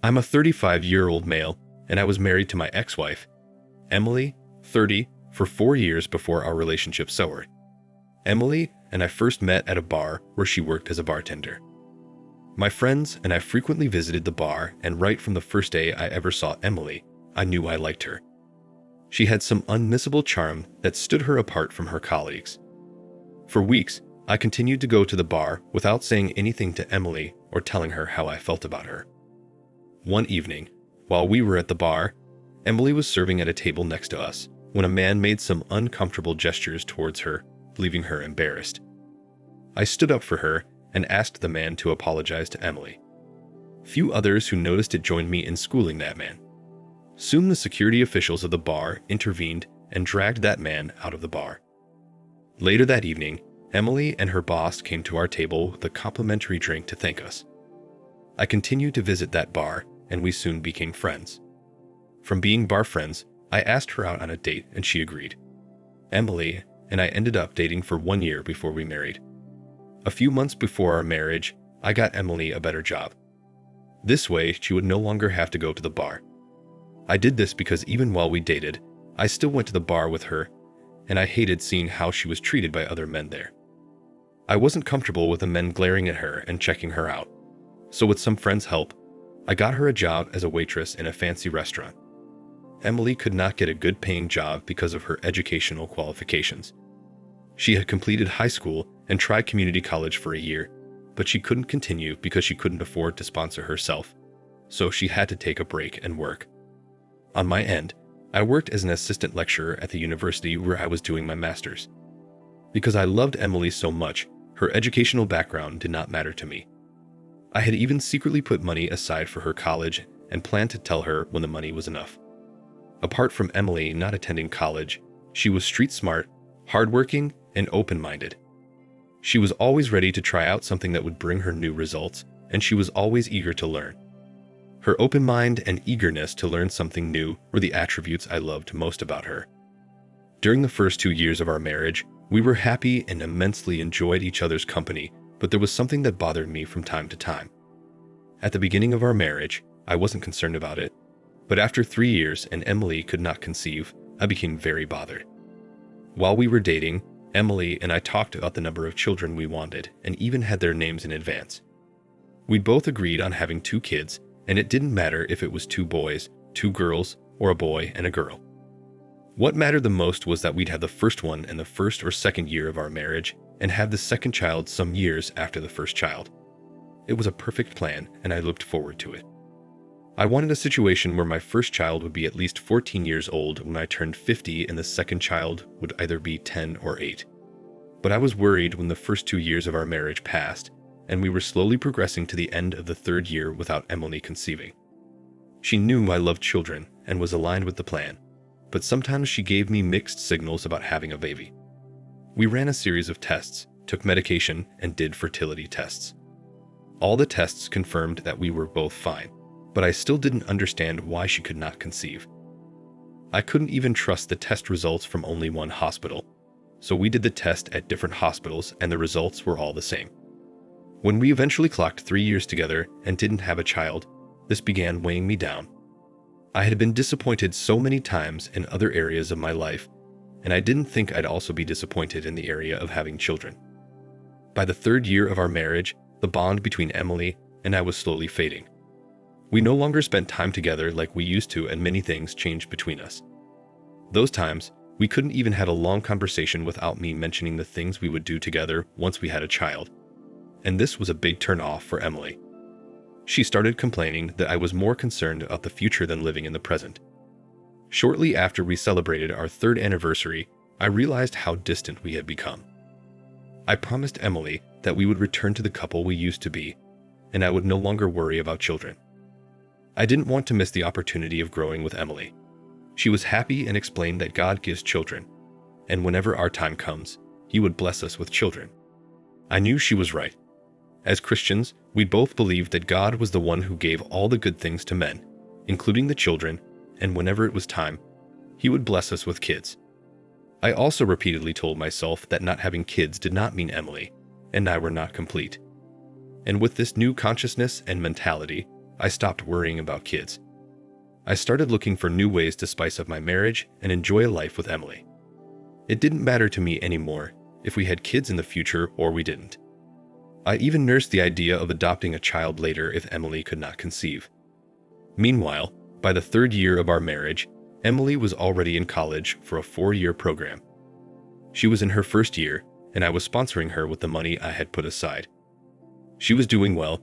I'm a 35-year-old male, and I was married to my ex-wife, Emily, 30, for 4 years before our relationship soured. Emily and I first met at a bar where she worked as a bartender. My friends and I frequently visited the bar, and right from the first day I ever saw Emily, I knew I liked her. She had some unmissable charm that stood her apart from her colleagues. For weeks, I continued to go to the bar without saying anything to Emily or telling her how I felt about her. One evening, while we were at the bar, Emily was serving at a table next to us when a man made some uncomfortable gestures towards her, leaving her embarrassed. I stood up for her and asked the man to apologize to Emily. Few others who noticed it joined me in schooling that man. Soon the security officials of the bar intervened and dragged that man out of the bar. Later that evening, Emily and her boss came to our table with a complimentary drink to thank us. I continued to visit that bar, and we soon became friends. From being bar friends, I asked her out on a date and she agreed. Emily and I ended up dating for 1 year before we married. A few months before our marriage, I got Emily a better job. This way, she would no longer have to go to the bar. I did this because even while we dated, I still went to the bar with her, and I hated seeing how she was treated by other men there. I wasn't comfortable with the men glaring at her and checking her out, so with some friends' help, I got her a job as a waitress in a fancy restaurant. Emily could not get a good-paying job because of her educational qualifications. She had completed high school and tried community college for a year, but she couldn't continue because she couldn't afford to sponsor herself, so she had to take a break and work. On my end, I worked as an assistant lecturer at the university where I was doing my master's. Because I loved Emily so much, her educational background did not matter to me. I had even secretly put money aside for her college and planned to tell her when the money was enough. Apart from Emily not attending college, she was street smart, hardworking, and open-minded. She was always ready to try out something that would bring her new results, and she was always eager to learn. Her open mind and eagerness to learn something new were the attributes I loved most about her. During the first 2 years of our marriage, we were happy and immensely enjoyed each other's company, but there was something that bothered me from time to time. At the beginning of our marriage, I wasn't concerned about it, but after 3 years and Emily could not conceive, I became very bothered. While we were dating, Emily and I talked about the number of children we wanted and even had their names in advance. We'd both agreed on having 2 kids, and it didn't matter if it was 2 boys, 2 girls, or a boy and a girl. What mattered the most was that we'd have the first one in the first or second year of our marriage and have the second child some years after the first child. It was a perfect plan, and I looked forward to it. I wanted a situation where my first child would be at least 14 years old when I turned 50 and the second child would either be 10 or 8. But I was worried when the first 2 years of our marriage passed, and we were slowly progressing to the end of the 3rd year without Emily conceiving. She knew I loved children and was aligned with the plan, but sometimes she gave me mixed signals about having a baby. We ran a series of tests, took medication, and did fertility tests. All the tests confirmed that we were both fine, but I still didn't understand why she could not conceive. I couldn't even trust the test results from only one hospital, so we did the test at different hospitals and the results were all the same. When we eventually clocked 3 years together and didn't have a child, this began weighing me down. I had been disappointed so many times in other areas of my life, and I didn't think I'd also be disappointed in the area of having children. By the 3rd year of our marriage, the bond between Emily and I was slowly fading. We no longer spent time together like we used to, and many things changed between us. Those times, we couldn't even have a long conversation without me mentioning the things we would do together once we had a child. And this was a big turn off for Emily. She started complaining that I was more concerned about the future than living in the present. Shortly after we celebrated our 3rd anniversary, I realized how distant we had become. I promised Emily that we would return to the couple we used to be, and I would no longer worry about children. I didn't want to miss the opportunity of growing with Emily. She was happy and explained that God gives children, and whenever our time comes, He would bless us with children. I knew she was right. As Christians, we both believed that God was the one who gave all the good things to men, including the children, and whenever it was time, He would bless us with kids. I also repeatedly told myself that not having kids did not mean Emily and I were not complete. And with this new consciousness and mentality, I stopped worrying about kids. I started looking for new ways to spice up my marriage and enjoy a life with Emily. It didn't matter to me anymore if we had kids in the future or we didn't. I even nursed the idea of adopting a child later if Emily could not conceive. Meanwhile, by the 3rd year of our marriage, Emily was already in college for a 4-year program. She was in her 1st year, and I was sponsoring her with the money I had put aside. She was doing well,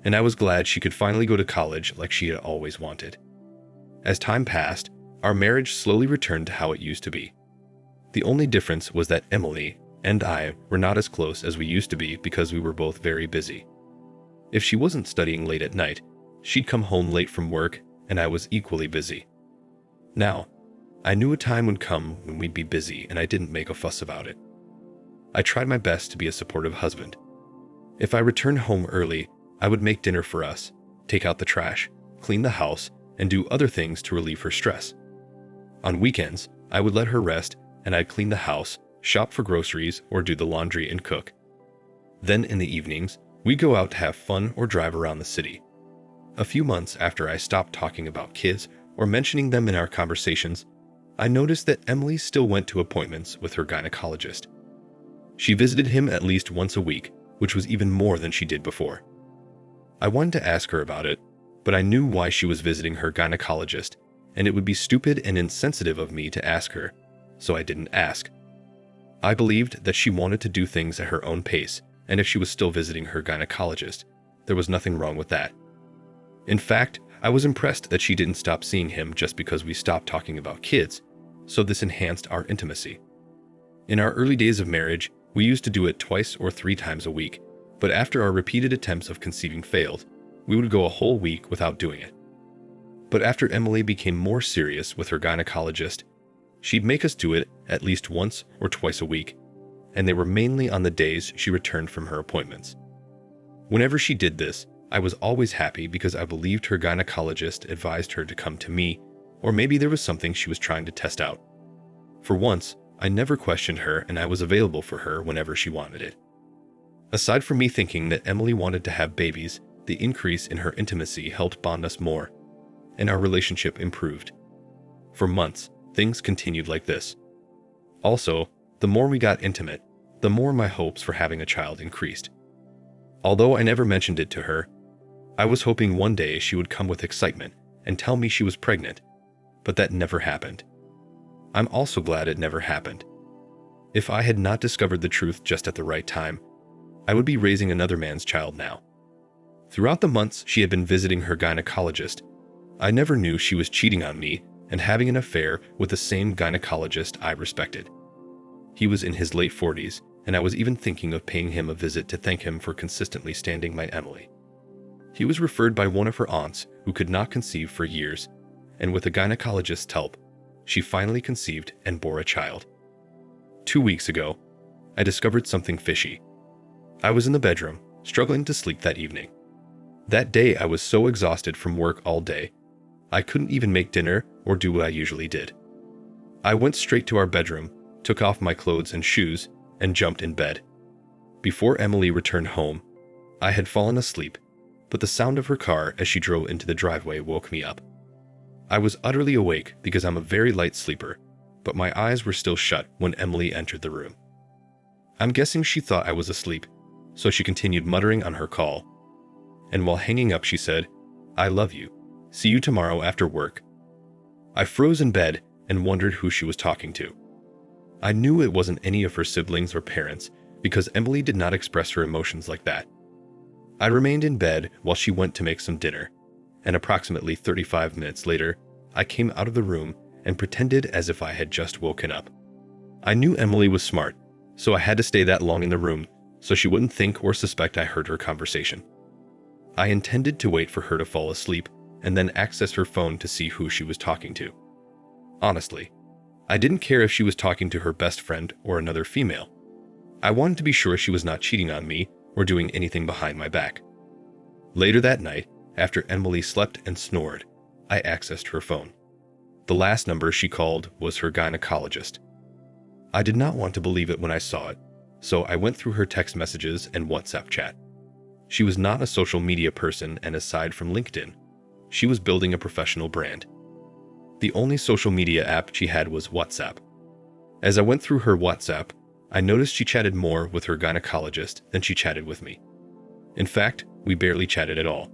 and I was glad she could finally go to college like she had always wanted. As time passed, our marriage slowly returned to how it used to be. The only difference was that Emily and I were not as close as we used to be because we were both very busy. If she wasn't studying late at night, she'd come home late from work, and I was equally busy. Now, I knew a time would come when we'd be busy, and I didn't make a fuss about it. I tried my best to be a supportive husband. If I returned home early, I would make dinner for us, take out the trash, clean the house, and do other things to relieve her stress. On weekends, I would let her rest, and I'd clean the house, shop for groceries, or do the laundry and cook. Then in the evenings, we'd go out to have fun or drive around the city. A few months after I stopped talking about kids or mentioning them in our conversations, I noticed that Emily still went to appointments with her gynecologist. She visited him at least once a week, which was even more than she did before. I wanted to ask her about it, but I knew why she was visiting her gynecologist, and it would be stupid and insensitive of me to ask her, so I didn't ask. I believed that she wanted to do things at her own pace, and if she was still visiting her gynecologist, there was nothing wrong with that. In fact, I was impressed that she didn't stop seeing him just because we stopped talking about kids, so this enhanced our intimacy. In our early days of marriage, we used to do it 2 or 3 times a week, but after our repeated attempts of conceiving failed, we would go a whole week without doing it. But after Emily became more serious with her gynecologist, she'd make us do it at least once or twice a week, and they were mainly on the days she returned from her appointments. Whenever she did this, I was always happy because I believed her gynecologist advised her to come to me, or maybe there was something she was trying to test out. For once, I never questioned her, and I was available for her whenever she wanted it. Aside from me thinking that Emily wanted to have babies, the increase in her intimacy helped bond us more, and our relationship improved. For months, things continued like this. Also, the more we got intimate, the more my hopes for having a child increased. Although I never mentioned it to her, I was hoping one day she would come with excitement and tell me she was pregnant, but that never happened. I'm also glad it never happened. If I had not discovered the truth just at the right time, I would be raising another man's child now. Throughout the months she had been visiting her gynecologist, I never knew she was cheating on me and having an affair with the same gynecologist I respected. He was in his late 40s, and I was even thinking of paying him a visit to thank him for consistently standing by Emily. He was referred by one of her aunts who could not conceive for years, and with a gynecologist's help, she finally conceived and bore a child. 2 weeks ago, I discovered something fishy. I was in the bedroom, struggling to sleep that evening. That day I was so exhausted from work all day, I couldn't even make dinner or do what I usually did. I went straight to our bedroom, took off my clothes and shoes, and jumped in bed. Before Emily returned home, I had fallen asleep, but the sound of her car as she drove into the driveway woke me up. I was utterly awake because I'm a very light sleeper, but my eyes were still shut when Emily entered the room. I'm guessing she thought I was asleep, so she continued muttering on her call. And while hanging up, she said, "I love you. See you tomorrow after work." I froze in bed and wondered who she was talking to. I knew it wasn't any of her siblings or parents because Emily did not express her emotions like that. I remained in bed while she went to make some dinner, and approximately 35 minutes later, I came out of the room and pretended as if I had just woken up. I knew Emily was smart, so I had to stay that long in the room so she wouldn't think or suspect I heard her conversation. I intended to wait for her to fall asleep and then access her phone to see who she was talking to. Honestly, I didn't care if she was talking to her best friend or another female. I wanted to be sure she was not cheating on me or doing anything behind my back. Later that night, after Emily slept and snored, I accessed her phone. The last number she called was her gynecologist. I did not want to believe it when I saw it, so I went through her text messages and WhatsApp chat. She was not a social media person, and aside from LinkedIn, she was building a professional brand. The only social media app she had was WhatsApp. As I went through her WhatsApp, I noticed she chatted more with her gynecologist than she chatted with me. In fact, we barely chatted at all.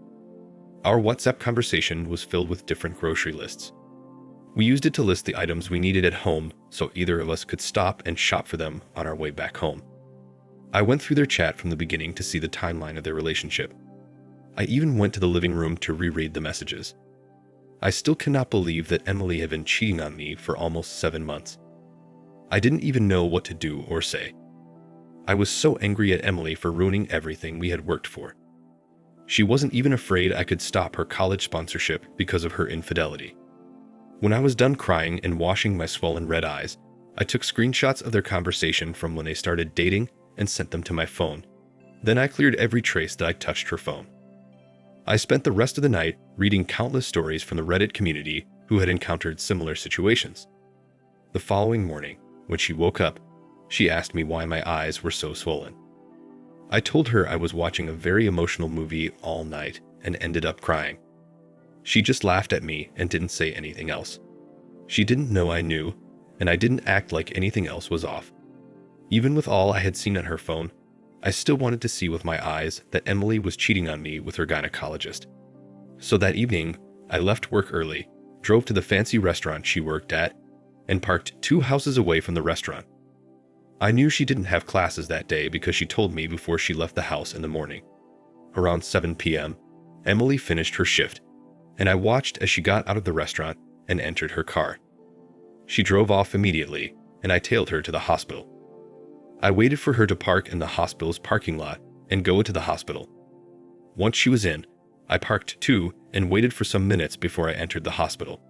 Our WhatsApp conversation was filled with different grocery lists. We used it to list the items we needed at home so either of us could stop and shop for them on our way back home. I went through their chat from the beginning to see the timeline of their relationship. I even went to the living room to reread the messages. I still cannot believe that Emily had been cheating on me for almost 7 months. I didn't even know what to do or say. I was so angry at Emily for ruining everything we had worked for. She wasn't even afraid I could stop her college sponsorship because of her infidelity. When I was done crying and washing my swollen red eyes, I took screenshots of their conversation from when they started dating and sent them to my phone. Then I cleared every trace that I touched her phone. I spent the rest of the night reading countless stories from the Reddit community who had encountered similar situations. The following morning, when she woke up, she asked me why my eyes were so swollen. I told her I was watching a very emotional movie all night and ended up crying. She just laughed at me and didn't say anything else. She didn't know I knew, and I didn't act like anything else was off. Even with all I had seen on her phone, I still wanted to see with my eyes that Emily was cheating on me with her gynecologist. So that evening, I left work early, drove to the fancy restaurant she worked at, and parked 2 houses away from the restaurant. I knew she didn't have classes that day because she told me before she left the house in the morning. Around 7 p.m., Emily finished her shift, and I watched as she got out of the restaurant and entered her car. She drove off immediately, and I tailed her to the hospital. I waited for her to park in the hospital's parking lot and go into the hospital. Once she was in, I parked too and waited for some minutes before I entered the hospital.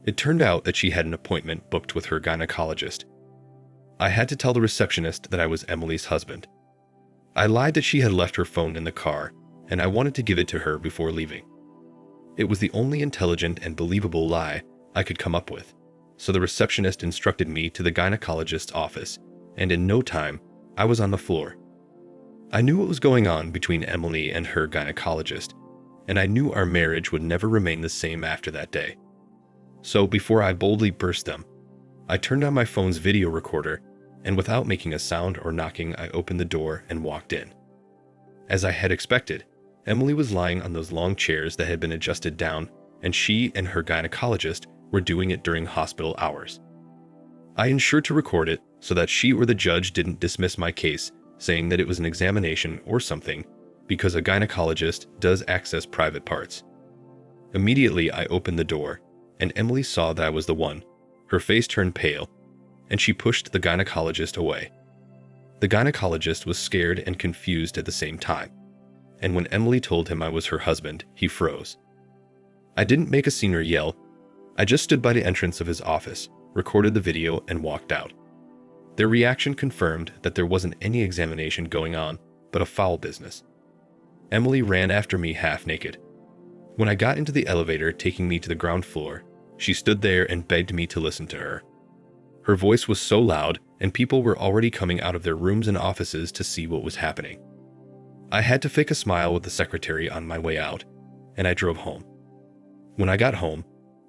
It turned out that she had an appointment booked with her gynecologist. I had to tell the receptionist that I was Emily's husband. I lied that she had left her phone in the car, and I wanted to give it to her before leaving. It was the only intelligent and believable lie I could come up with, so the receptionist instructed me to the gynecologist's office, and in no time, I was on the floor. I knew what was going on between Emily and her gynecologist, and I knew our marriage would never remain the same after that day. So before I boldly burst them, I turned on my phone's video recorder, and without making a sound or knocking, I opened the door and walked in. As I had expected, Emily was lying on those long chairs that had been adjusted down, and she and her gynecologist were doing it during hospital hours. I ensured to record it so that she or the judge didn't dismiss my case, saying that it was an examination or something, because a gynecologist does access private parts. Immediately, I opened the door, and Emily saw that I was the one. Her face turned pale, and she pushed the gynecologist away. The gynecologist was scared and confused at the same time, and when Emily told him I was her husband, he froze. I didn't make a scene or yell. I just stood by the entrance of his office, recorded the video, and walked out. Their reaction confirmed that there wasn't any examination going on, but a foul business. Emily ran after me half naked. When I got into the elevator taking me to the ground floor, she stood there and begged me to listen to her. Her voice was so loud, and people were already coming out of their rooms and offices to see what was happening. I had to fake a smile with the secretary on my way out, and I drove home. When I got home,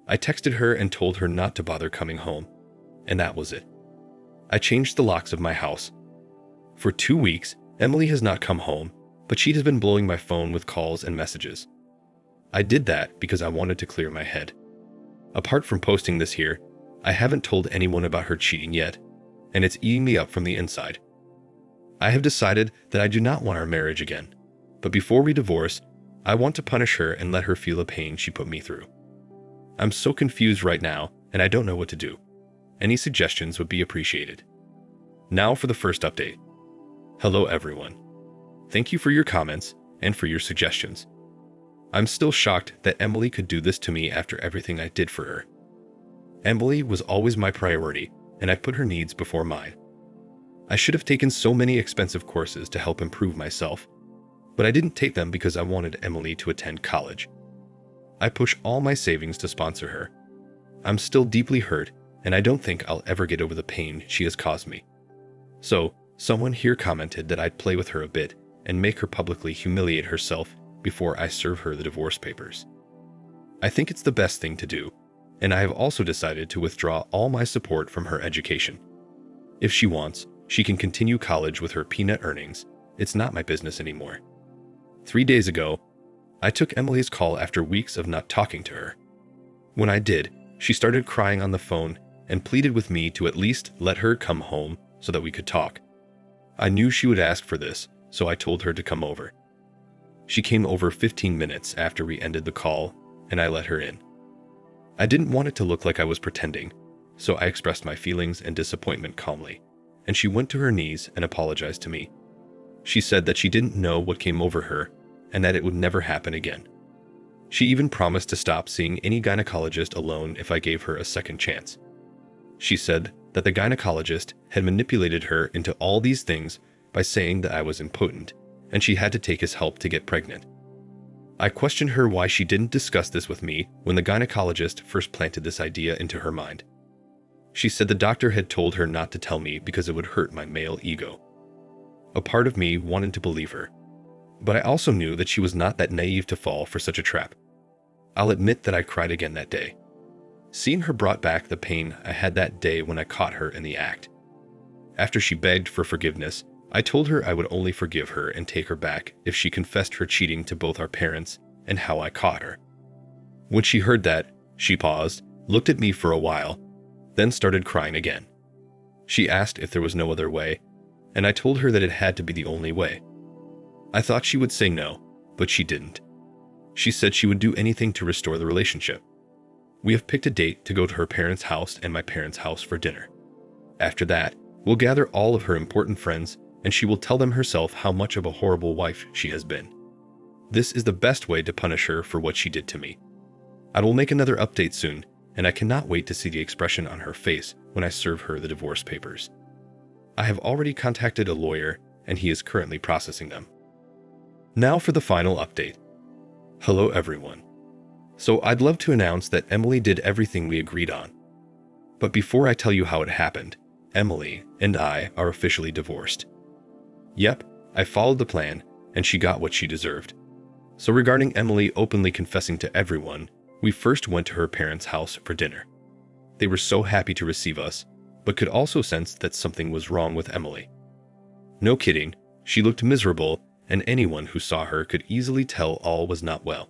I texted her and told her not to bother coming home, and that was it. I changed the locks of my house. For 2 weeks, Emily has not come home, but she has been blowing my phone with calls and messages. I did that because I wanted to clear my head. Apart from posting this here, I haven't told anyone about her cheating yet, and it's eating me up from the inside. I have decided that I do not want our marriage again, but before we divorce, I want to punish her and let her feel the pain she put me through. I'm so confused right now, and I don't know what to do. Any suggestions would be appreciated. Now for the first update. Hello everyone. Thank you for your comments and for your suggestions. I'm still shocked that Emily could do this to me after everything I did for her. Emily was always my priority, and I put her needs before mine. I should have taken so many expensive courses to help improve myself, but I didn't take them because I wanted Emily to attend college. I push all my savings to sponsor her. I'm still deeply hurt, and I don't think I'll ever get over the pain she has caused me. So, someone here commented that I'd play with her a bit and make her publicly humiliate herself before I serve her the divorce papers. I think it's the best thing to do, and I have also decided to withdraw all my support from her education. If she wants, she can continue college with her peanut earnings. It's not my business anymore. 3 days ago, I took Emily's call after weeks of not talking to her. When I did, she started crying on the phone and pleaded with me to at least let her come home so that we could talk. I knew she would ask for this, so I told her to come over. She came over 15 minutes after we ended the call, and I let her in. I didn't want it to look like I was pretending, so I expressed my feelings and disappointment calmly, and she went to her knees and apologized to me. She said that she didn't know what came over her and that it would never happen again. She even promised to stop seeing any gynecologist alone if I gave her a second chance. She said that the gynecologist had manipulated her into all these things by saying that I was impotent, and she had to take his help to get pregnant. I questioned her why she didn't discuss this with me when the gynecologist first planted this idea into her mind. She said the doctor had told her not to tell me because it would hurt my male ego. A part of me wanted to believe her, but I also knew that she was not that naive to fall for such a trap. I'll admit that I cried again that day. Seeing her brought back the pain I had that day when I caught her in the act. After she begged for forgiveness, I told her I would only forgive her and take her back if she confessed her cheating to both our parents and how I caught her. When she heard that, she paused, looked at me for a while, then started crying again. She asked if there was no other way, and I told her that it had to be the only way. I thought she would say no, but she didn't. She said she would do anything to restore the relationship. We have picked a date to go to her parents' house and my parents' house for dinner. After that, we'll gather all of her important friends and she will tell them herself how much of a horrible wife she has been. This is the best way to punish her for what she did to me. I will make another update soon, and I cannot wait to see the expression on her face when I serve her the divorce papers. I have already contacted a lawyer, and he is currently processing them. Now for the final update. Hello everyone. So I'd love to announce that Emily did everything we agreed on. But before I tell you how it happened, Emily and I are officially divorced. Yep, I followed the plan, and she got what she deserved. So regarding Emily openly confessing to everyone, we first went to her parents' house for dinner. They were so happy to receive us, but could also sense that something was wrong with Emily. No kidding, she looked miserable, and anyone who saw her could easily tell all was not well.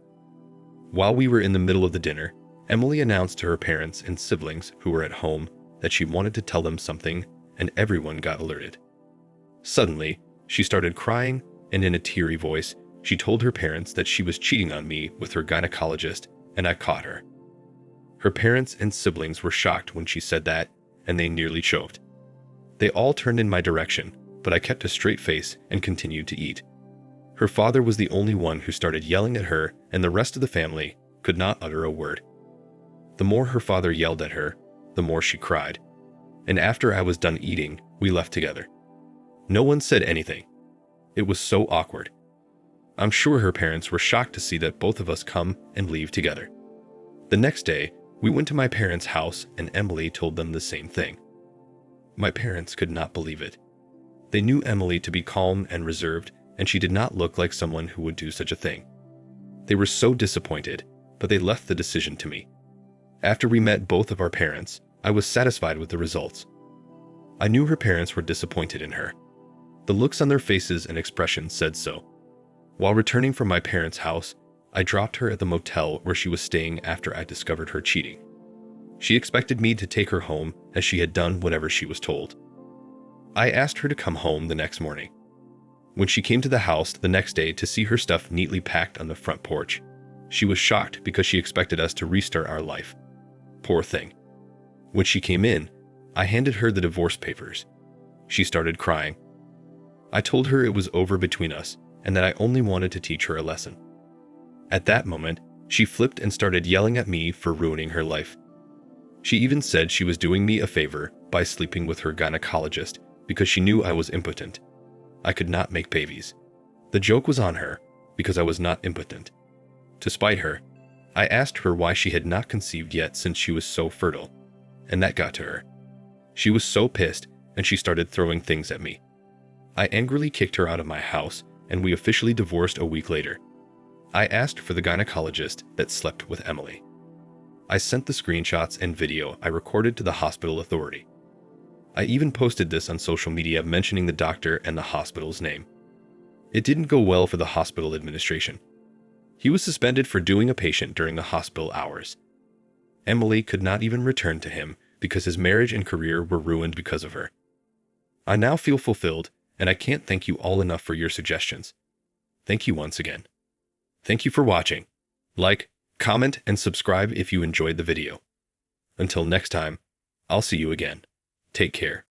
While we were in the middle of the dinner, Emily announced to her parents and siblings who were at home that she wanted to tell them something, and everyone got alerted. Suddenly, she started crying, and in a teary voice, she told her parents that she was cheating on me with her gynecologist, and I caught her. Her parents and siblings were shocked when she said that, and they nearly choked. They all turned in my direction, but I kept a straight face and continued to eat. Her father was the only one who started yelling at her, and the rest of the family could not utter a word. The more her father yelled at her, the more she cried. And after I was done eating, we left together. No one said anything. It was so awkward. I'm sure her parents were shocked to see that both of us come and leave together. The next day, we went to my parents' house and Emily told them the same thing. My parents could not believe it. They knew Emily to be calm and reserved, and she did not look like someone who would do such a thing. They were so disappointed, but they left the decision to me. After we met both of our parents, I was satisfied with the results. I knew her parents were disappointed in her. The looks on their faces and expressions said so. While returning from my parents' house, I dropped her at the motel where she was staying after I discovered her cheating. She expected me to take her home as she had done whatever she was told. I asked her to come home the next morning. When she came to the house the next day to see her stuff neatly packed on the front porch, she was shocked because she expected us to restart our life. Poor thing. When she came in, I handed her the divorce papers. She started crying. I told her it was over between us and that I only wanted to teach her a lesson. At that moment, she flipped and started yelling at me for ruining her life. She even said she was doing me a favor by sleeping with her gynecologist because she knew I was impotent. I could not make babies. The joke was on her because I was not impotent. To spite her, I asked her why she had not conceived yet since she was so fertile, and that got to her. She was so pissed and she started throwing things at me. I angrily kicked her out of my house and we officially divorced a week later. I asked for the gynecologist that slept with Emily. I sent the screenshots and video I recorded to the hospital authority. I even posted this on social media mentioning the doctor and the hospital's name. It didn't go well for the hospital administration. He was suspended for doing a patient during the hospital hours. Emily could not even return to him because his marriage and career were ruined because of her. I now feel fulfilled, and I can't thank you all enough for your suggestions. Thank you once again. Thank you for watching. Like, comment, and subscribe if you enjoyed the video. Until next time, I'll see you again. Take care.